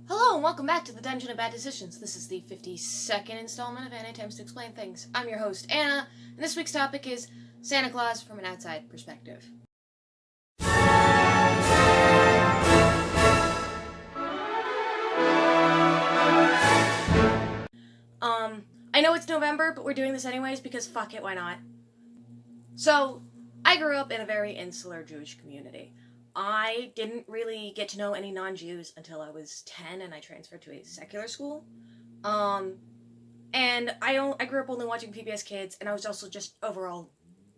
Hello and welcome back to the Dungeon of Bad Decisions. This is the 52nd installment of Anna Attempts to Explain Things. I'm your host, Anna, and this week's topic is Santa Claus from an outside perspective. I know it's November, but we're doing this anyways because fuck it, why not? So, I grew up in a very insular Jewish community. I didn't really get to know any non-Jews until I was 10 and I transferred to a secular school. And I grew up only watching PBS Kids, and I was also just overall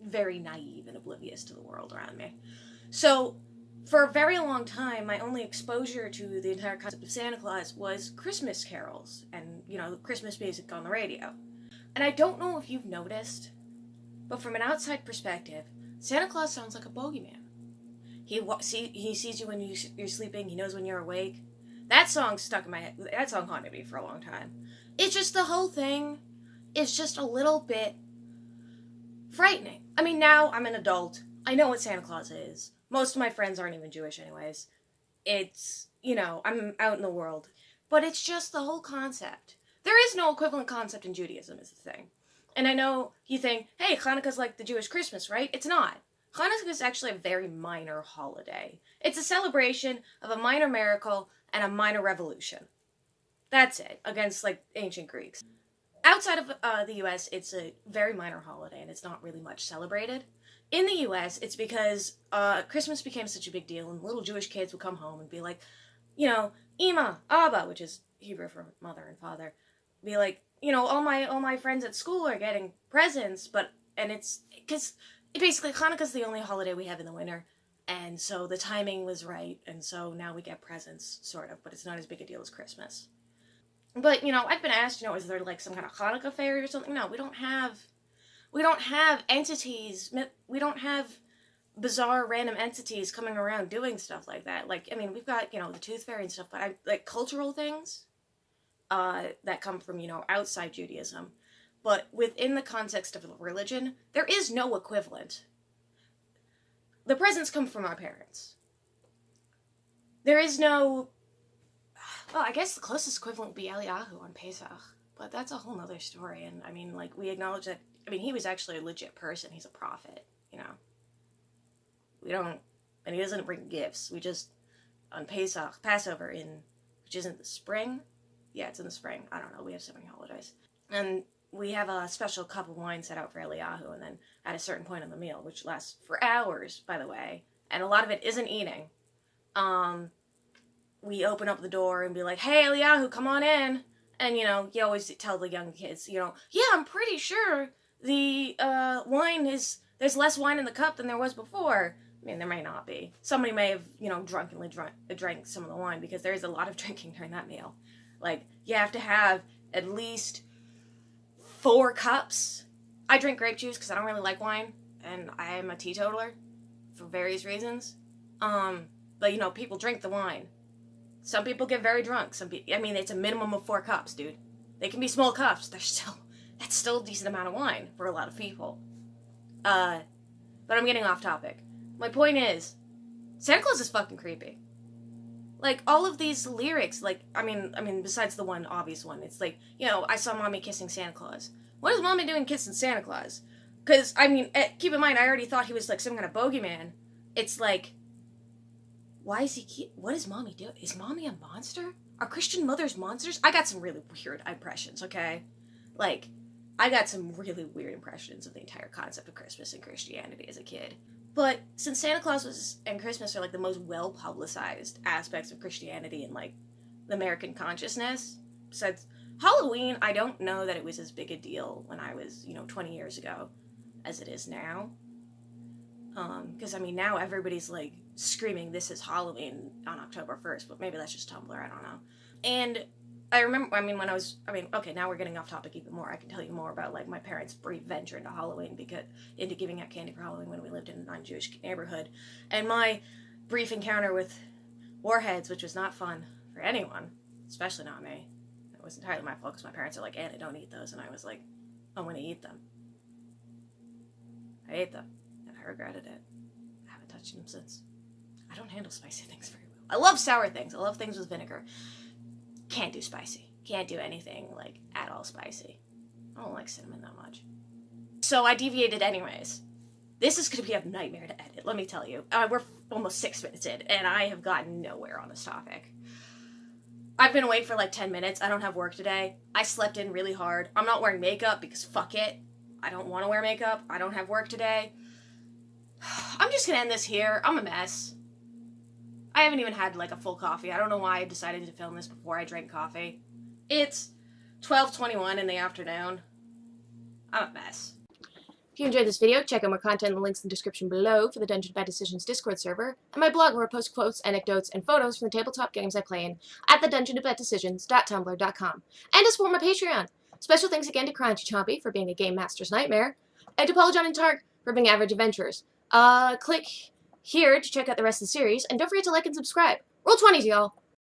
very naive and oblivious to the world around me. So, for a very long time, my only exposure to the entire concept of Santa Claus was Christmas carols and, Christmas music on the radio. And I don't know if you've noticed, but from an outside perspective, Santa Claus sounds like a Boogeyman. He sees you when you're sleeping, he knows when you're awake. That song stuck in my head. That song haunted me for a long time. It's just the whole thing is just a little bit frightening. I mean, now I'm an adult. I know what Santa Claus is. Most of my friends aren't even Jewish anyways. It's, I'm out in the world. But it's just the whole concept. There is no equivalent concept in Judaism is the thing. And I know you think, hey, Hanukkah's like the Jewish Christmas, right? It's not. Hanukkah is actually a very minor holiday. It's a celebration of a minor miracle and a minor revolution. That's it, against, ancient Greeks. Outside of the US, it's a very minor holiday, and it's not really much celebrated. In the US, it's because Christmas became such a big deal, and little Jewish kids would come home and be like, Ima, Abba, which is Hebrew for mother and father, be like, all my friends at school are getting presents, and it's, because basically Hanukkah's the only holiday we have in the winter, and so the timing was right, and so now we get presents, sort of, but it's not as big a deal as Christmas. But, I've been asked, is there, some kind of Hanukkah fairy or something? No, we don't have entities, we don't have bizarre random entities coming around doing stuff like that. We've got, the tooth fairy and stuff, but cultural things, that come from, outside Judaism. But within the context of religion, there is no equivalent. The presents come from our parents. There is no... Well, I guess the closest equivalent would be Eliyahu on Pesach. But that's a whole nother story. And, we acknowledge that... he was actually a legit person. He's a prophet, We don't... And he doesn't bring gifts. We just... On Passover which isn't the spring? Yeah, it's in the spring. I don't know. We have so many holidays. And we have a special cup of wine set out for Eliyahu, and then at a certain point in the meal, which lasts for hours, by the way, and a lot of it isn't eating, we open up the door and be like, hey, Eliyahu, come on in. And, you always tell the young kids, yeah, I'm pretty sure the there's less wine in the cup than there was before. I mean, there may not be. Somebody may have, drunkenly drank some of the wine, because there is a lot of drinking during that meal. You have to have at least 4 cups. I drink grape juice because I don't really like wine, and I am a teetotaler for various reasons. But people drink the wine. Some people get very drunk. It's a minimum of 4 cups, dude. They can be small cups. That's still a decent amount of wine for a lot of people. But I'm getting off topic. My point is, Santa Claus is fucking creepy. All of these lyrics, besides the one obvious one, it's I saw Mommy kissing Santa Claus. What is Mommy doing kissing Santa Claus? Because, keep in mind, I already thought he was, some kind of bogeyman. It's why is he what is Mommy doing? Is Mommy a monster? Are Christian mothers monsters? I got some really weird impressions, okay? I got some really weird impressions of the entire concept of Christmas and Christianity as a kid. But since Santa Claus and Christmas are the most well-publicized aspects of Christianity in the American consciousness, besides Halloween, I don't know that it was as big a deal when I was, 20 years ago as it is now. Because now everybody's screaming this is Halloween on October 1st, but maybe that's just Tumblr, I don't know. And I remember, okay, now we're getting off topic even more. I can tell you more about, my parents' brief venture into Halloween, into giving out candy for Halloween when we lived in a non-Jewish neighborhood, and my brief encounter with warheads, which was not fun for anyone, especially not me. It was entirely my fault, because my parents are like, Anna, don't eat those, and I was like, I'm going to eat them. I ate them, and I regretted it. I haven't touched them since. I don't handle spicy things very well. I love sour things. I love things with vinegar. can't do spicy. Can't do anything, like, at all spicy. I don't like cinnamon that much. So I deviated anyways. This is going to be a nightmare to edit, let me tell you. We're almost 6 minutes in, and I have gotten nowhere on this topic. I've been awake for like 10 minutes. I don't have work today. I slept in really hard. I'm not wearing makeup because fuck it. I don't want to wear makeup. I don't have work today. I'm just going to end this here. I'm a mess. I haven't even had like a full coffee. I don't know why I decided to film this before I drank coffee. It's 12:21 in the afternoon. I'm a mess. If you enjoyed this video, check out more content in the links in the description below for the Dungeon Bad Decisions Discord server, and my blog where I post quotes, anecdotes, and photos from the tabletop games I play in at thedungeonofbaddecisions.tumblr.com. And to support my Patreon. Special thanks again to Crunchy Chompy for being a Game Master's Nightmare, and to Polygon and Tark for being average adventurers. Click here to check out the rest of the series, and don't forget to like and subscribe. Roll 20s, y'all!